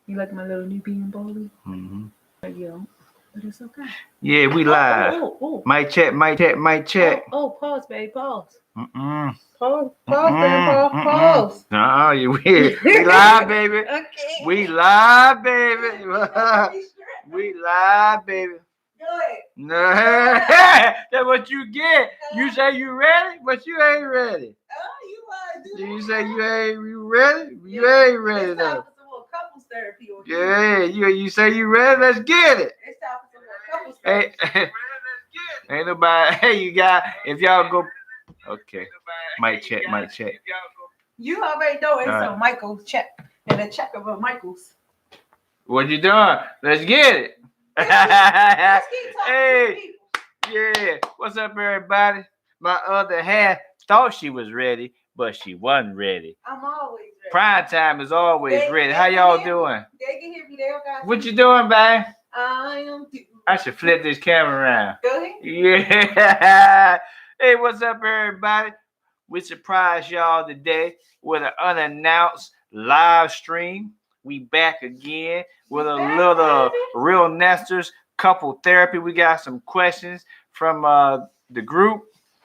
You like my little new bean bowling? Mm-hmm. You don't, but it's okay. Yeah, we live. Mic check, mic check, mic check. Pause, babe, pause. Mm-mm. Pause, Grandpa, pause. No, we live, baby. Okay. We live, baby. We live, baby. Good. No, that's what you get. You say you ready, but you ain't ready. You say you ready? You ain't ready though. Couples therapy. Yeah, you say you ready? Let's get it. It's time for some more couples therapy. Ain't nobody. Hey, you got. If y'all go. Okay. Mic check. Mic check. You already know it's a Michael's check and a check of a Michael's. What you doing? Let's get it. Let's keep talking Hey. to people. Yeah. What's up, everybody? My other half thought she was ready, but she wasn't ready. I'm always ready. Prime time is always ready. How y'all doing? They can hear me. They don't got What you doing, babe? I am. I should flip this camera around. Go ahead. Yeah. Hey, what's up, everybody? We surprised y'all today with an unannounced live stream. We back again with a little RealNesters couple therapy. We got some questions from the group.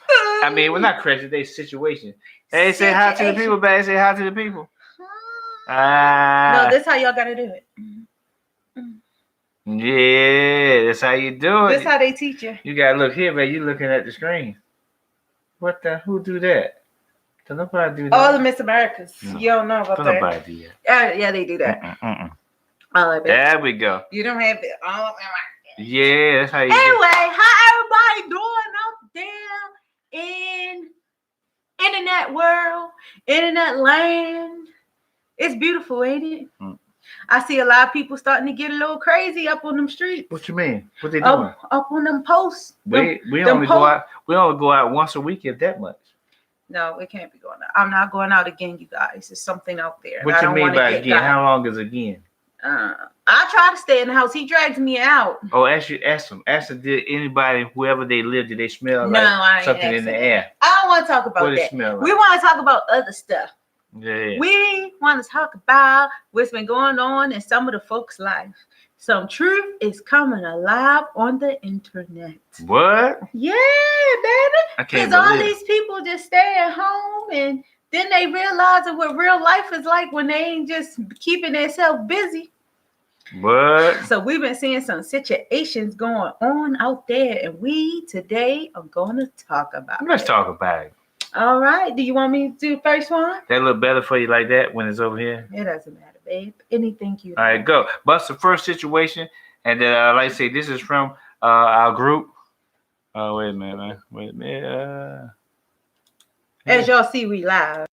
I mean, well, not questions, they situations. Hey, say hi to the people, babe. Say hi to the people. No, this is how y'all gotta do it. Yeah, that's how you do it. This how they teach you. You gotta look here, man. You looking at the screen. What the? Who do that? Does nobody do that? All the Miss Americas. No. You don't know about that. Nobody do that. Yeah, they do that. There we go. You don't have it. Yeah, that's how you. Anyway, how everybody doing out there in internet world, internet land? It's beautiful, ain't it? I see a lot of people starting to get a little crazy up on them streets. What you mean? What they doing? Up on them posts. We only go out. We only go out once a week, if that much. No, it can't be going out. I'm not going out again, you guys. There's something out there. What you mean by again? How long is again? I try to stay in the house. He drags me out. Oh, ask him. Did anybody, whoever they live, did they smell like something in the air? I don't want to talk about what that. It smell like? We want to talk about other stuff. Yeah. We want to talk about what's been going on in some of the folks' life. Some truth is coming alive on the internet. What? Yeah, baby. I can't believe all these people just stay at home and then they realize what real life is like when they ain't just keeping themselves busy. What? So we've been seeing some situations going on out there, and we today are going to talk about Let's talk about it. All right. Do you want me to do the first one? That look better for you like that when it's over here? It doesn't matter, babe. Anything you All right, go. Bust the first situation, and then like I say, this is from our group. Oh, wait a minute, man. Wait a minute. As y'all see, we live,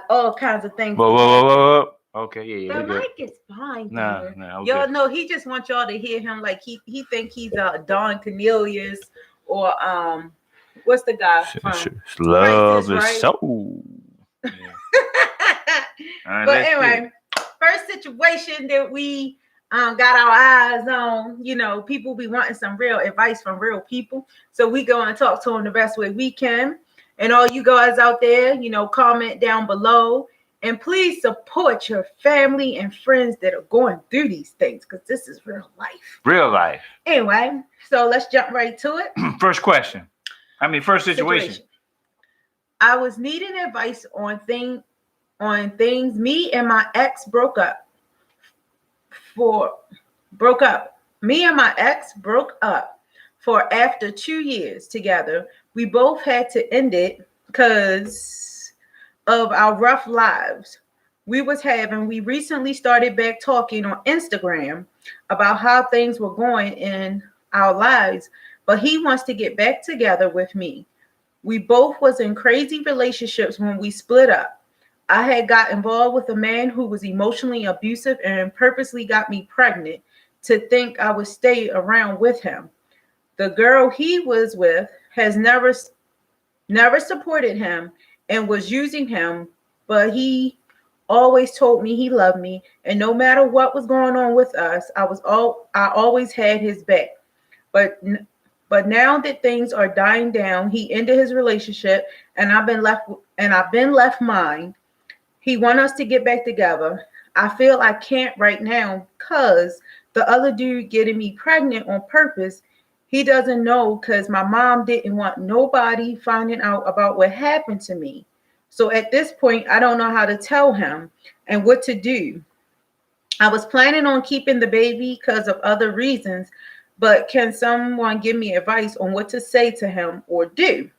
all kinds of things. Whoa. Okay, yeah. The mic is fine. No. Okay. Y'all know he just wants y'all to hear him like he think he's Don Cornelius or what's the guy from Love is so. Yeah. Right, but anyway, first situation that we got our eyes on, people be wanting some real advice from real people. So we go and talk to them the best way we can. And all you guys out there, comment down below. And please support your family and friends that are going through these things because this is real life. Real life. Anyway, so let's jump right to it. First situation. I was needing advice on things. Me and my ex broke up. Me and my ex broke up for after 2 years together. We both had to end it because of our rough lives we was having. We recently started back talking on Instagram about how things were going in our lives, but he wants to get back together with me. We both was in crazy relationships when we split up. I had got involved with a man who was emotionally abusive and purposely got me pregnant to think I would stay around with him. The girl he was with has never supported him and was using him, but he always told me he loved me, and no matter what was going on with us, I always had his back. But now that things are dying down, he ended his relationship, and I've been left mine. He want us to get back together. I feel I can't right now because the other dude getting me pregnant on purpose. He doesn't know because my mom didn't want nobody finding out about what happened to me. So at this point, I don't know how to tell him and what to do. I was planning on keeping the baby because of other reasons, but can someone give me advice on what to say to him or do?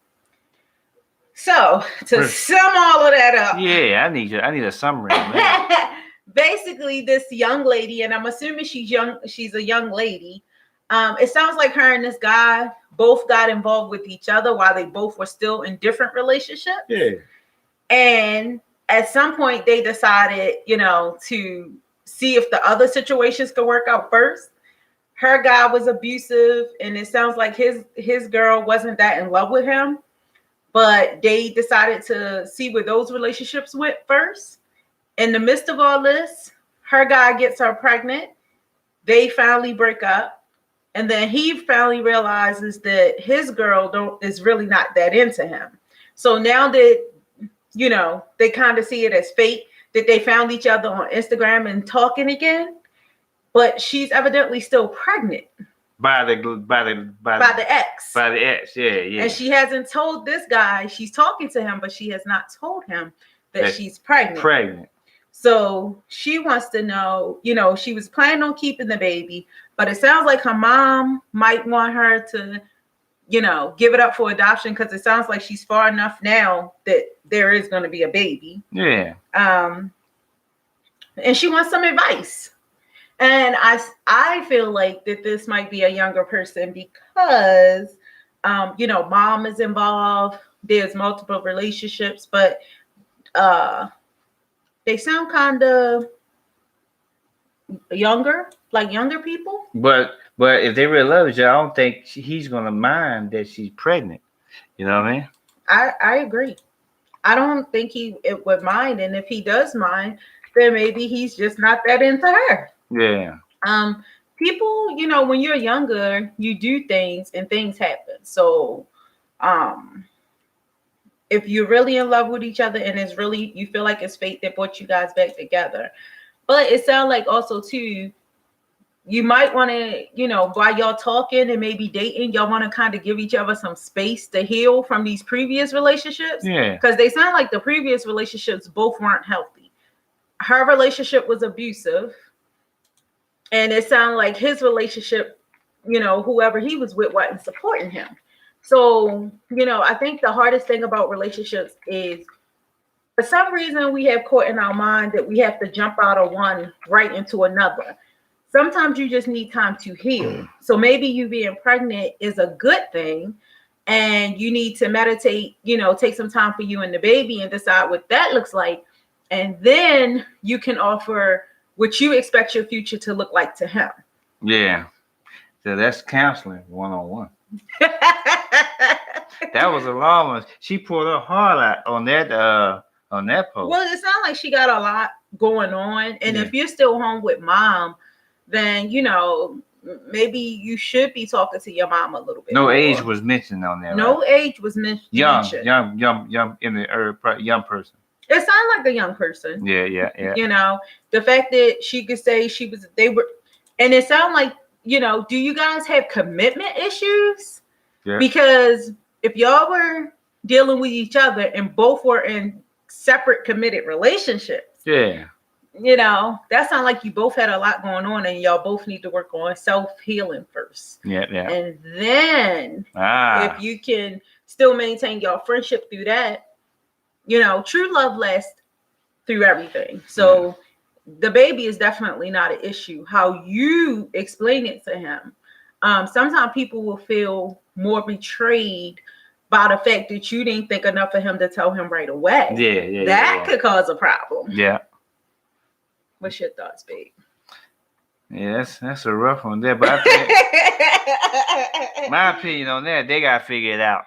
So to sum all of that up, yeah, I need a summary. basically this young lady, and I'm assuming she's young, she's a young lady. It sounds like her and this guy both got involved with each other while they both were still in different relationships. Yeah. And at some point they decided, to see if the other situations could work out first. Her guy was abusive, and it sounds like his girl wasn't that in love with him. But they decided to see where those relationships went first. In the midst of all this, her guy gets her pregnant. They finally break up. And then he finally realizes that his girl is really not that into him. So now that, they kind of see it as fate that they found each other on Instagram and talking again. But she's evidently still pregnant. By the ex. By the ex, yeah. And she hasn't told this guy. She's talking to him, but she has not told him that she's pregnant. So she wants to know, she was planning on keeping the baby, but it sounds like her mom might want her to, give it up for adoption because it sounds like she's far enough now that there is going to be a baby. Yeah. And she wants some advice. And I feel like that this might be a younger person because, mom is involved. There's multiple relationships, but they sound kind of younger, like younger people. But if they really love each other, I don't think he's gonna mind that she's pregnant. You know what I mean? I agree. I don't think he would mind, and if he does mind, then maybe he's just not that into her. Yeah. People, when you're younger, you do things and things happen. So, if you're really in love with each other and it's really, you feel like it's fate that brought you guys back together. But it sounds like also too, you might want to, while y'all talking and maybe dating, y'all want to kind of give each other some space to heal from these previous relationships. Yeah. Because they sound like the previous relationships both weren't healthy. Her relationship was abusive. And it sounded like his relationship, whoever he was with wasn't supporting him. So, I think the hardest thing about relationships is for some reason we have caught in our mind that we have to jump out of one right into another. Sometimes you just need time to heal. So maybe you being pregnant is a good thing and you need to meditate, take some time for you and the baby and decide what that looks like. And then you can offer what you expect your future to look like to him. Yeah. So that's counseling 101. That was a long one. She pulled her heart out on that post. Well, it sounds like she got a lot going on. And if you're still home with mom, then maybe you should be talking to your mom a little bit. No age was mentioned on there. No age was mentioned. Young in the young person. It sounded like a young person. Yeah. The fact that she could say they were, and it sounded like, do you guys have commitment issues? Yeah. Because if y'all were dealing with each other and both were in separate committed relationships, that sounds like you both had a lot going on and y'all both need to work on self-healing first. Yeah. And then if you can still maintain your friendship through that, true love lasts through everything. So the baby is definitely not an issue. How you explain it to him. Sometimes people will feel more betrayed by the fact that you didn't think enough of him to tell him right away. Yeah. That could cause a problem. Yeah. What's your thoughts, babe? Yeah, that's a rough one there. But I think my opinion on that, they gotta figure it out.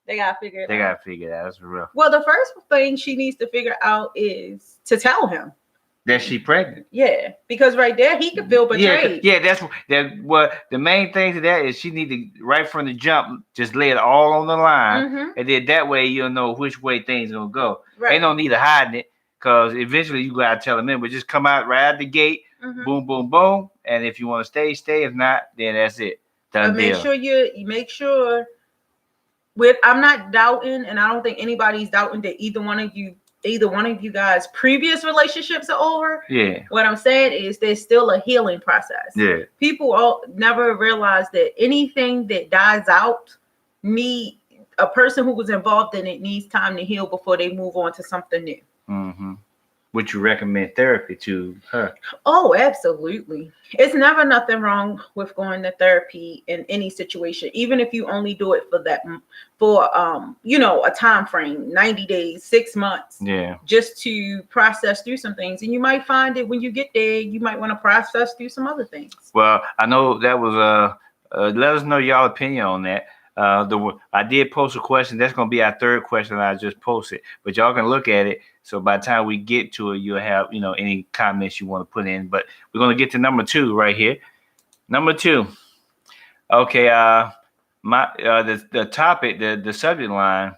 They gotta figure it out. That's rough. Well, the first thing she needs to figure out is to tell him that she's pregnant. Yeah, because right there he could feel betrayed. Yeah, that's what the main thing to that is. She need to right from the jump just lay it all on the line, and then that way you'll know which way things gonna go. Right. Ain't no need of hiding it. because eventually you gotta tell them in. But just come out right out the gate, boom, boom, boom, and if you want to stay, stay. If not, then that's it. Done But make deal. sure you make sure. I'm not doubting, and I don't think anybody's doubting that either one of you guys' previous relationships are over. Yeah. What I'm saying is there's still a healing process. Yeah. People all never realize that anything that dies out need a person who was involved in it needs time to heal before they move on to something new. Mm-hmm. Would you recommend therapy to her? Oh, absolutely. It's never nothing wrong with going to therapy in any situation, even if you only do it for a time frame, 90 days, 6 months. Yeah. Just to process through some things. And you might find that when you get there, you might want to process through some other things. Well, I know that was let us know y'all opinion on that. I did post a question. That's gonna be our third question that I just posted. But y'all can look at it. So by the time we get to it, you'll have any comments you want to put in. But we're gonna get to number 2 right here. Number 2. Okay. The topic, the subject line.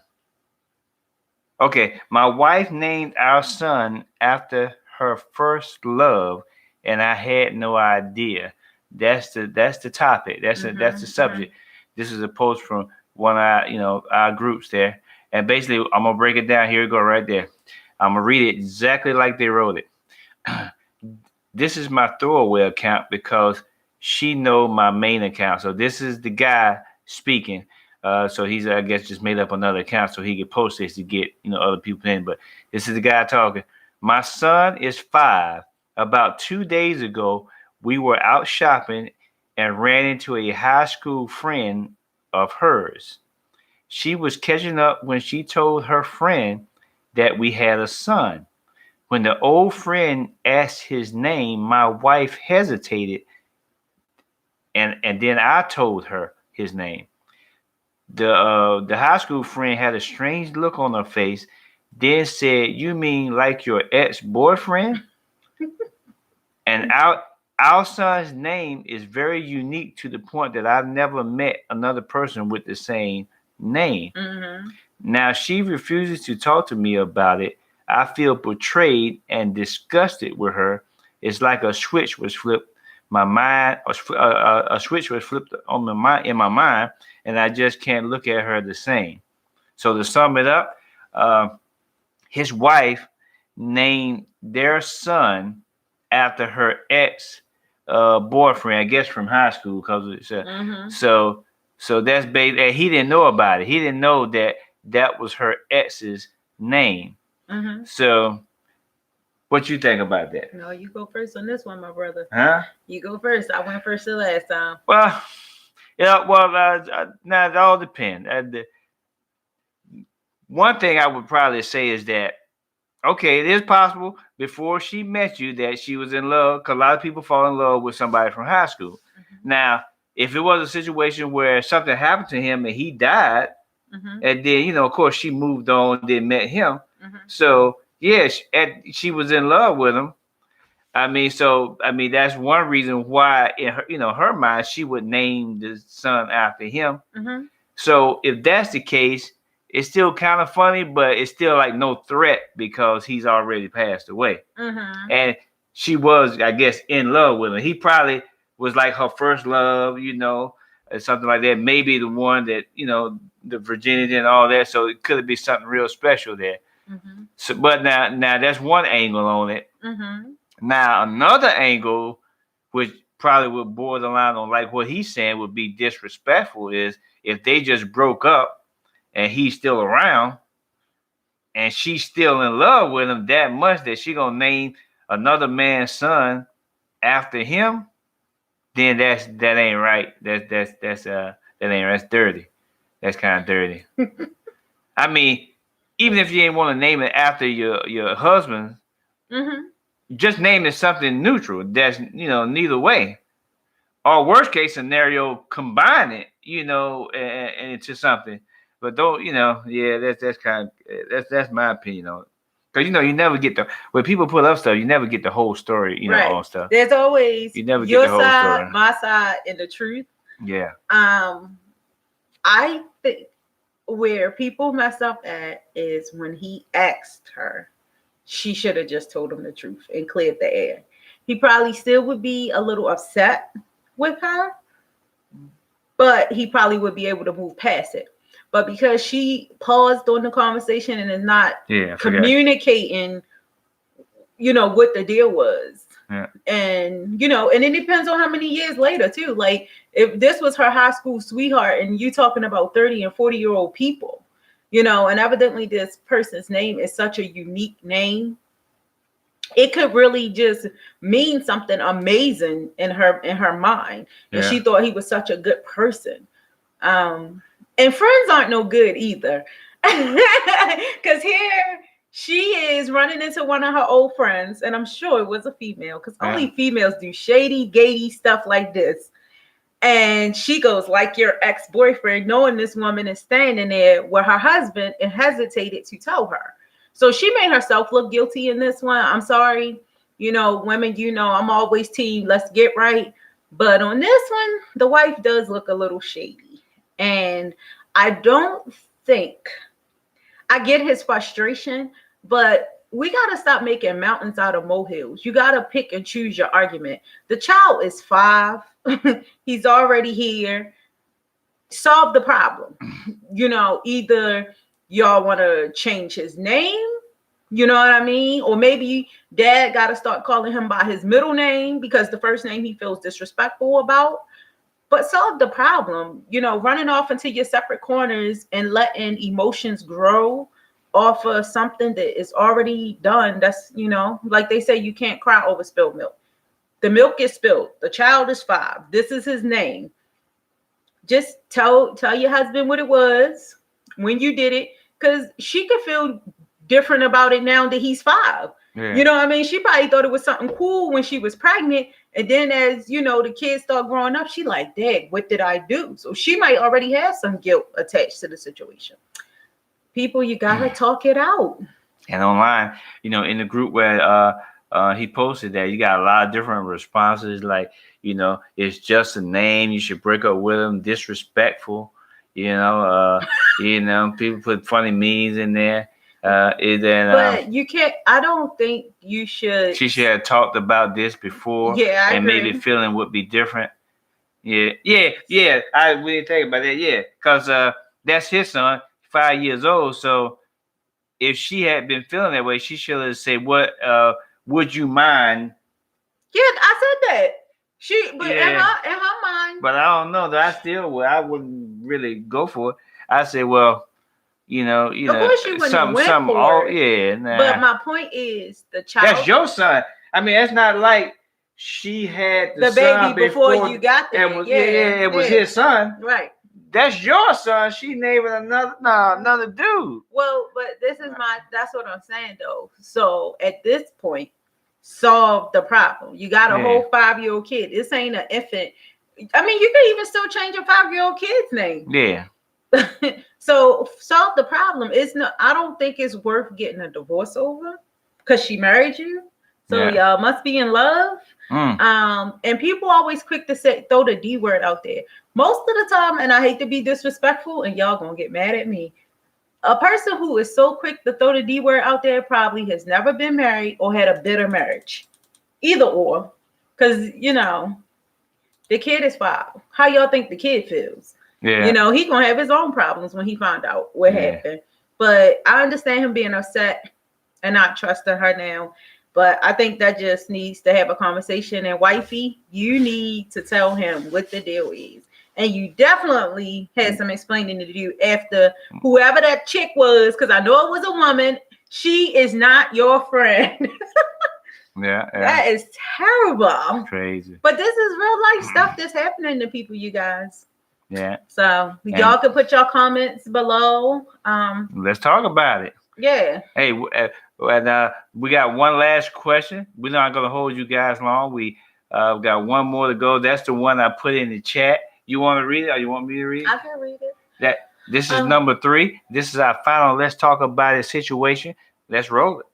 Okay, my wife named our son after her first love, and I had no idea. That's the topic. That's the subject. This is a post from one of our groups there, and basically I'm gonna break it down. Here we go, right there. I'm gonna read it exactly like they wrote it. This is my throwaway account because she know my main account. So this is the guy speaking. So he's, I guess, just made up another account so he could post this to get other people in. But this is the guy talking. My son is 5. About 2 days ago, we were out shopping and ran into a high school friend of hers. She was catching up when she told her friend that we had a son. When the old friend asked his name, my wife hesitated, and then I told her his name. The high school friend had a strange look on her face, then said, "You mean like your ex-boyfriend?" And our son's name is very unique to the point that I've never met another person with the same name. Now she refuses to talk to me about it. I feel betrayed and disgusted with her. It's like a switch was flipped. My mind, a switch was flipped on in my mind, and I just can't look at her the same. So to sum it up, his wife named their son after her ex boyfriend, I guess from high school, because so that's basically, he didn't know about it. He didn't know that was her ex's name. So what you think about that? No, you go first on this one, my brother. Huh? You go first. I went first the last time. Well, now it all depends. One thing I would probably say is that, okay, it is possible before she met you that she was in love, because a lot of people fall in love with somebody from high school. Now, if it was a situation where something happened to him and he died, and then, of course, she moved on, then met him. So, yeah, she was in love with him. I mean, that's one reason why in her, her mind, she would name the son after him. So if that's the case, it's still kind of funny, but it's still like no threat because he's already passed away. And she was, I guess, in love with him. He probably was like her first love, or something like that. Maybe the one that, the virginity and all that. So it could be something real special there. So, but now that's one angle on it. Now another angle, which probably would borderline on like what he's saying would be disrespectful, is if they just broke up and he's still around and she's still in love with him that much that she gonna name another man's son after him, then that ain't right. That ain't right. That's dirty. That's kind of dirty. I mean, even if you ain't want to name it after your husband, just name it something neutral. That's neither way. Or worst case scenario, combine it, and into something. But don't, yeah, that's kind of that's my opinion on it. Because you never get when people put up stuff, you never get the whole story, right. On stuff. There's always you never your get the whole side, story. my side, and the truth. Yeah. I think where people mess up at is when he asked her she should have just told him the truth and cleared the air. He probably still would be a little upset with her, but he probably would be able to move past it. But because she paused on the conversation and is not communicating, what the deal was. Yeah. And and it depends on how many years later too. Like if this was her high school sweetheart and you talking about 30 and 40-year-old people, and evidently this person's name is such a unique name, it could really just mean something amazing in her mind. And she thought he was such a good person. And friends aren't no good either. Because here she is running into one of her old friends, and I'm sure it was a female, because only females do shady, gady stuff like this. And she goes, like your ex-boyfriend, knowing this woman is standing there with her husband and hesitated to tell her. So she made herself look guilty in this one. I'm sorry. Women, I'm always team, let's get right. But on this one, the wife does look a little shady. And I don't think, I get his frustration, but we got to stop making mountains out of molehills. You got to pick and choose your argument. The child is 5. He's already here. Solve the problem. Either y'all want to change his name, you know what I mean? Or maybe dad got to start calling him by his middle name because the first name he feels disrespectful about. But solve the problem. Running off into your separate corners and letting emotions grow off of something that is already done. That's, like they say, you can't cry over spilled milk. The milk is spilled. The child is 5. This is his name. Just tell your husband what it was when you did it, because she could feel different about it now that he's 5. Yeah. You know what I mean? She probably thought it was something cool when she was pregnant. And then as, the kids start growing up, she like, Dad, what did I do? So she might already have some guilt attached to the situation. People, you got to talk it out. And online, in the group where he posted that, you got a lot of different responses. Like, it's just a name. You should break up with him. Disrespectful. People put funny memes in there. But you can't. I don't think you should. She should have talked about this before. Yeah, I and agree. Maybe feeling would be different. Yeah. I really think about that. Yeah, because that's his son, 5 years old. So if she had been feeling that way, she should have said, "What would you mind?" Yeah, I said that. In her mind. But I don't know. I wouldn't really go for it. I say, well. Of course you wouldn't went for it. Yeah, nah. But my point is, the child. That's your son. I mean, that's not like she had the baby before you got there. It was his son. Right. That's your son. She named another dude. Well, but that's what I'm saying though. So at this point, solve the problem. You got a whole 5-year-old kid. This ain't an infant. I mean, you can even still change a 5-year-old kid's name. Yeah. So solve the problem. I don't think it's worth getting a divorce over because she married you. So y'all must be in love. And people always quick to throw the D word out there. Most of the time, and I hate to be disrespectful, and y'all gonna get mad at me. A person who is so quick to throw the D word out there probably has never been married or had a bitter marriage. Either or. Because, the kid is 5. How y'all think the kid feels? Yeah. He gonna have his own problems when he found out what happened. But I understand him being upset and not trusting her now. But I think that just needs to have a conversation. And wifey, you need to tell him what the deal is. And you definitely had some explaining to do after whoever that chick was, because I know it was a woman. She is not your friend. Yeah. That is terrible. Crazy. But this is real life stuff that's happening to people, you guys. Yeah. So y'all can put your comments below. Let's talk about it. Yeah. Hey, and we got one last question. We're not gonna hold you guys long. We got one more to go. That's the one I put in the chat. You want to read it, or you want me to read it? I can read it. This is number 3. This is our final Let's Talk About It situation. Let's roll it.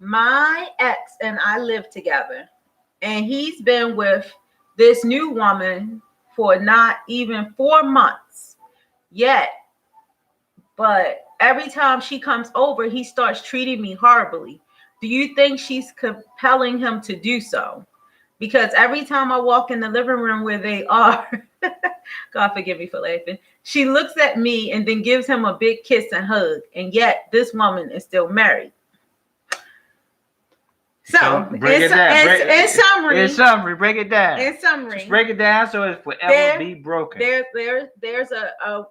My ex and I live together, and he's been with this new woman for not even 4 months yet. But every time she comes over, he starts treating me horribly. do you think she's compelling him to do so? Because every time I walk in the living room where they are, God forgive me for laughing, she looks at me and then gives him a big kiss and hug. And yet this woman is still married. So, break it down. In summary, break it down. In summary, just break it down so it forever be broken. There's a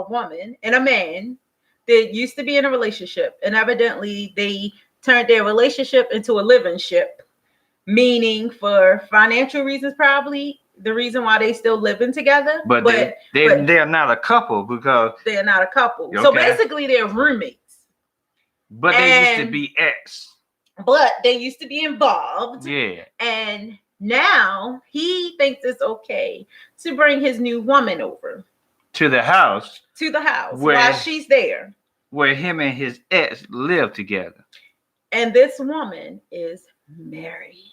woman and a man that used to be in a relationship, and evidently they turned their relationship into a living ship, meaning for financial reasons, probably the reason why they still living together. But they're not a couple because they're not a couple. Okay. So basically, they're roommates. But they used to be ex. But they used to be involved. Yeah. And now he thinks it's okay to bring his new woman over to the house while she's there, where him and his ex live together. And this woman is married.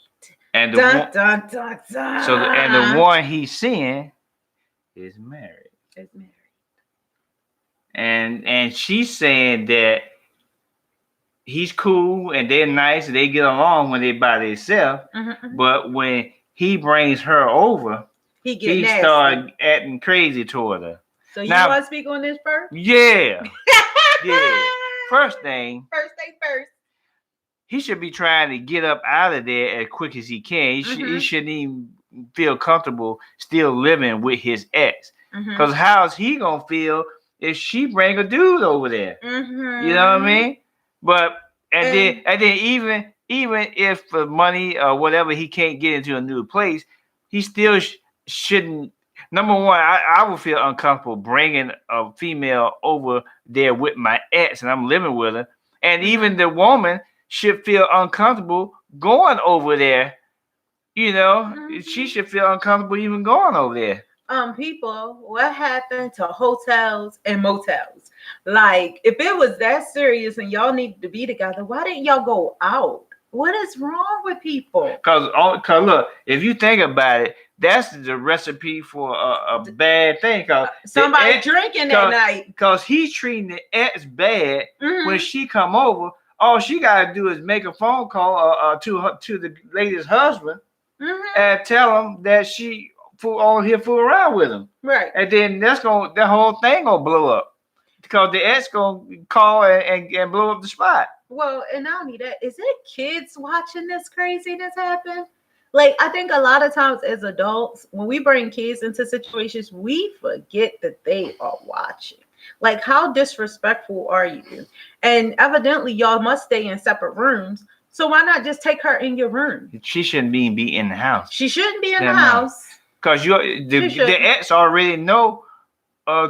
And dun, dun, dun, dun. So and the one he's seeing is married. And she's saying that he's cool and they're nice and they get along when they're by themselves. Mm-hmm. But when he brings her over, he starts acting crazy toward her. So you want to speak on this first? Yeah. Yeah. First thing first. He should be trying to get up out of there as quick as he can. He shouldn't even feel comfortable still living with his ex. Because how's he going to feel if she bring a dude over there? Mm-hmm. You know what I mean? But and then even if for money or whatever he can't get into a new place, he still shouldn't. Number one, I would feel uncomfortable bringing a female over there with my ex, and I'm living with her. And even the woman should feel uncomfortable going over there. You know, she should feel uncomfortable even going over there. People, what happened to hotels and motels? Like, if it was that serious and y'all needed to be together, why didn't y'all go out? What is wrong with people? Cause look, if you think about it, that's the recipe for a bad thing. Cause somebody drinking that night. Cause he's treating the ex bad when she come over. All she gotta do is make a phone call to the lady's husband and tell him that she on here fool around with him, right? And then the whole thing gonna blow up because the ex gonna call and blow up the spot. Well, and not only that, is it kids watching this craziness happen? Like, I think a lot of times as adults, when we bring kids into situations, we forget that they are watching. Like, how disrespectful are you? And evidently, y'all must stay in separate rooms. So why not just take her in your room? She shouldn't be in the house. She shouldn't be in the house. Because the ex already know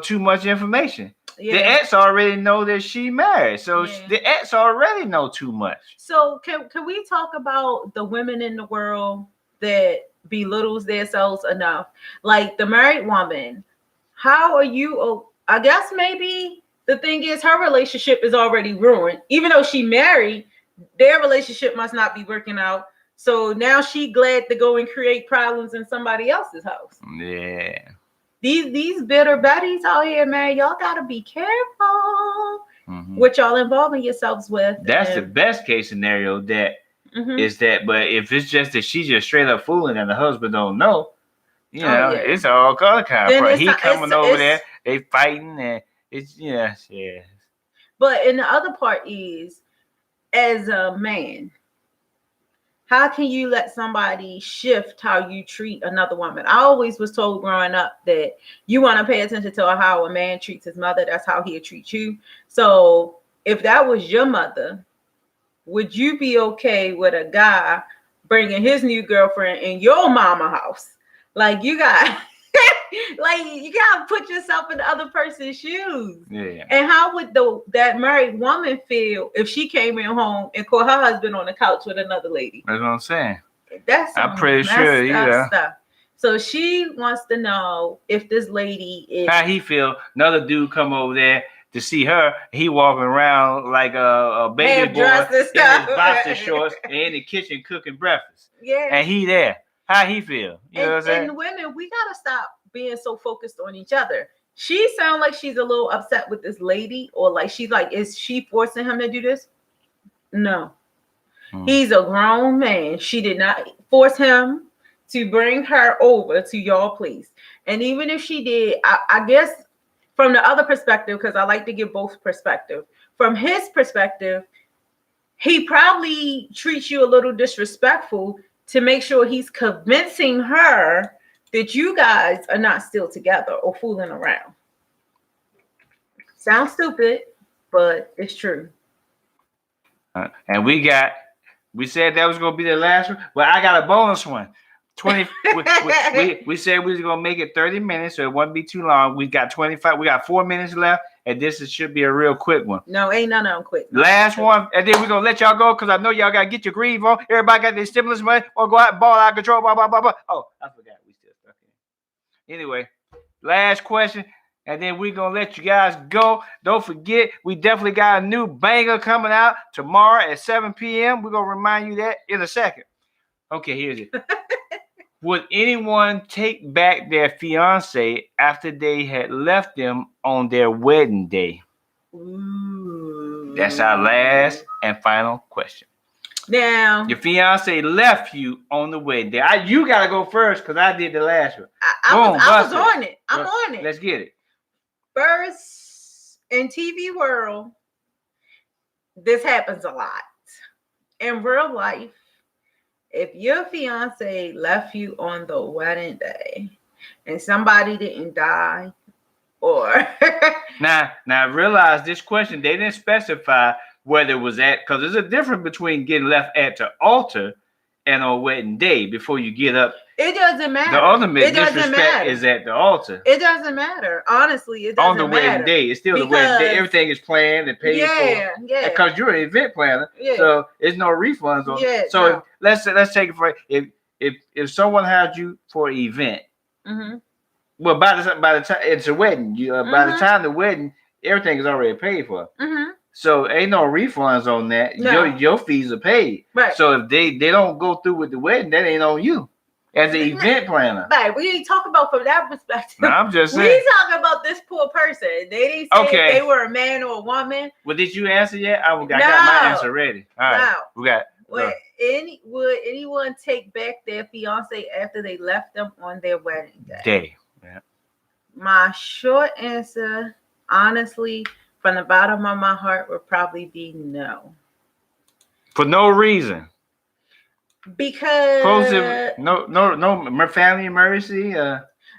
too much information. Yeah. The ex already know that she married. So the ex already know too much. So can we talk about the women in the world that belittles themselves enough? Like the married woman, how are you? I guess maybe the thing is her relationship is already ruined. Even though she married, their relationship must not be working out. So now she glad to go and create problems in somebody else's house. Yeah. These bitter buddies out here, man, y'all gotta be careful what y'all involving yourselves with. That's the best case scenario that is that. But if it's just that she's just straight up fooling and the husband don't know, you know, it's all kind of problem. He coming over there, they fighting, and it's yeah. But and the other part is, as a man, how can you let somebody shift how you treat another woman? I always was told growing up that you want to pay attention to how a man treats his mother. That's how he'll treat you. So if that was your mother, would you be okay with a guy bringing his new girlfriend in your mama house? Like you got... like you gotta put yourself in the other person's shoes. Yeah. And how would that married woman feel if she came in home and caught her husband on the couch with another lady? That's what I'm saying. I'm pretty sure, stuff. So she wants to know if this lady is how he feel. Another dude come over there to see her. He walking around like a baby boy in his boxer shorts and in the kitchen cooking breakfast. Yeah. And he there. How he feel? You know what I'm saying? And women, we gotta stop being so focused on each other. She sounds like she's a little upset with this lady, or like she's like, is she forcing him to do this? No. He's a grown man. She did not force him to bring her over to your place. And even if she did, I guess from the other perspective, because I like to give both perspective. From his perspective, he probably treats you a little disrespectful to make sure he's convincing her that you guys are not still together or fooling around. Sounds stupid, but it's true. And we said that was gonna be the last one, but I got a bonus one. 20 we said we was gonna make it 30 minutes, so it wouldn't be too long. We got 25, we got 4 minutes left, and should be a real quick one. No, ain't none of them quick. Last one, and then we're gonna let y'all go because I know y'all gotta get your grieve on. Everybody got their stimulus money or go out and ball out of control. Blah, blah, blah, blah. Oh, I forgot we still stuck in. Anyway, last question. And then we're going to let you guys go. Don't forget, we definitely got a new banger coming out tomorrow at 7 p.m. We're going to remind you that in a second. Okay, here's it. Would anyone take back their fiance after they had left them on their wedding day? Ooh. That's our last and final question. Now, your fiance left you on the wedding day. You got to go first because I did the last one. I was on it. I'm on it. Let's get it. First, in TV world, this happens a lot. In real life, if your fiance left you on the wedding day and somebody didn't die, or now realize this question, they didn't specify whether it was at, because there's a difference between getting left at the altar and on wedding day before you get up. It doesn't matter. The ultimate disrespect is at the altar. It doesn't matter. Honestly, it doesn't matter. On the wedding day. It's still the wedding day. Everything is planned and paid for. Yeah. Because you're an event planner. Yeah. So there's no refunds on it. So no. let's take it for if someone hired you for an event, well by the time it's a wedding, by the time the wedding, everything is already paid for. So ain't no refunds on that. No. Your fees are paid. Right. So if they don't go through with the wedding, that ain't on you. As an event planner. Right. We ain't talking about from that perspective. No, I'm just saying. We talking about this poor person. They didn't say if they were a man or a woman. Well, did you answer yet? I got my answer ready. All right. We got. Would anyone take back their fiance after they left them on their wedding day? Yeah. My short answer, honestly, from the bottom of my heart, would probably be no. For no reason. Because no family emergency.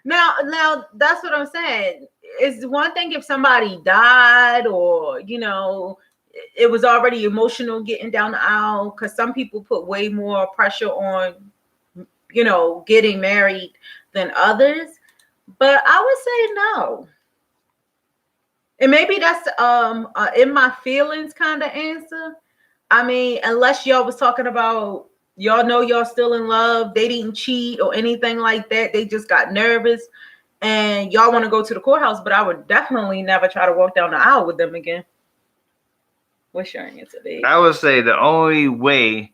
Now that's what I'm saying. It's one thing if somebody died or it was already emotional getting down the aisle, because some people put way more pressure on getting married than others. But I would say no. And maybe that's in my feelings kind of answer. I mean, unless y'all was talking about y'all know y'all still in love, they didn't cheat or anything like that. They just got nervous and y'all want to go to the courthouse, but I would definitely never try to walk down the aisle with them again. What's your answer, babe? I would say the only way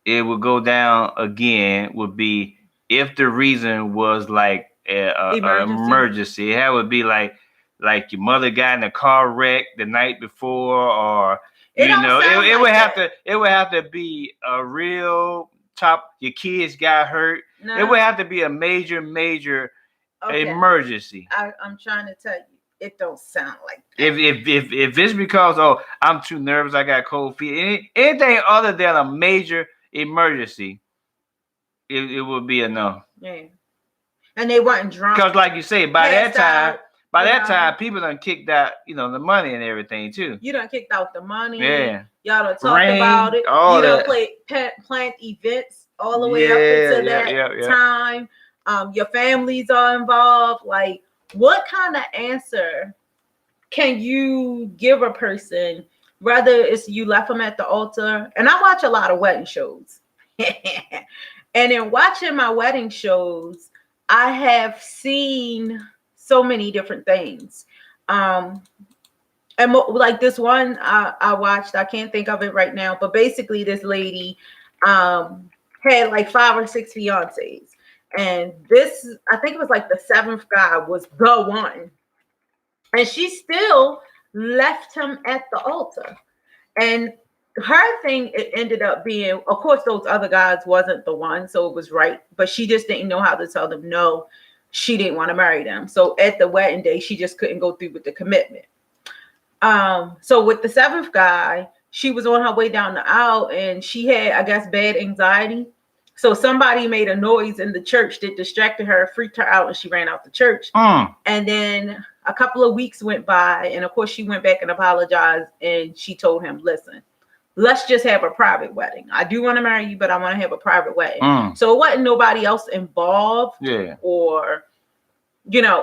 it would go down again would be if the reason was like an emergency. It would be like your mother got in a car wreck the night before, or it would have to be a real your kids got hurt. No. It would have to be a major emergency. I'm trying to tell you, it don't sound like that. If it's because I'm too nervous, I got cold feet, anything other than a major emergency, it would be a no. Yeah. And they weren't drunk. Because like you say, by that time, people done kicked out, the money and everything too. You done kicked out the money. Yeah. Y'all done talked about it. You done planned events all the way up until that time. Your families are involved. Like, what kind of answer can you give a person, whether it's you left them at the altar? And I watch a lot of wedding shows. And in watching my wedding shows, I have seen so many different things. And like this one I watched, I can't think of it right now, but basically this lady had like 5 or 6 fiancés. And this, I think it was like the 7th guy was the one. And she still left him at the altar. And her thing, it ended up being, of course, those other guys wasn't the one, so it was right, but she just didn't know how to tell them no. She didn't want to marry them. So at the wedding day, she just couldn't go through with the commitment. So with the seventh guy, she was on her way down the aisle and she had, I guess, bad anxiety. So somebody made a noise in the church that distracted her, freaked her out, and she ran out the church. And then a couple of weeks went by, and of course she went back and apologized, and she told him, listen, let's just have a private wedding. I do want to marry you, but I want to have a private wedding. So it wasn't nobody else involved, or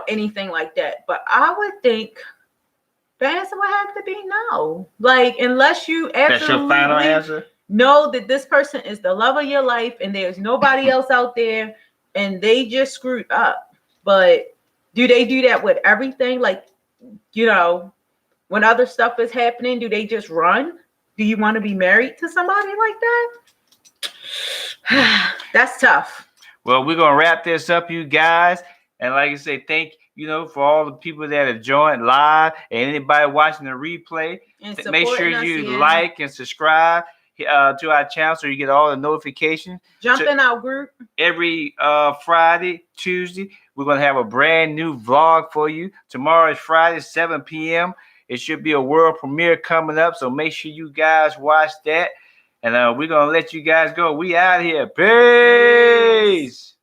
anything like that. But I would think the answer would have to be no. Like, unless you absolutely that's your final answer, know that this person is the love of your life and there's nobody else out there and they just screwed up. But do they do that with everything? Like, when other stuff is happening, do they just run? Do you want to be married to somebody like that? That's tough. Well, we're gonna wrap this up, you guys. And like I say, thank for all the people that have joined live and anybody watching the replay. And make sure you like and subscribe to our channel so you get all the notifications. Jump in our group. Every Friday, Tuesday, we're going to have a brand new vlog for you. Tomorrow is Friday, 7 p.m. It should be a world premiere coming up, so make sure you guys watch that. And we're going to let you guys go. We out here. Peace.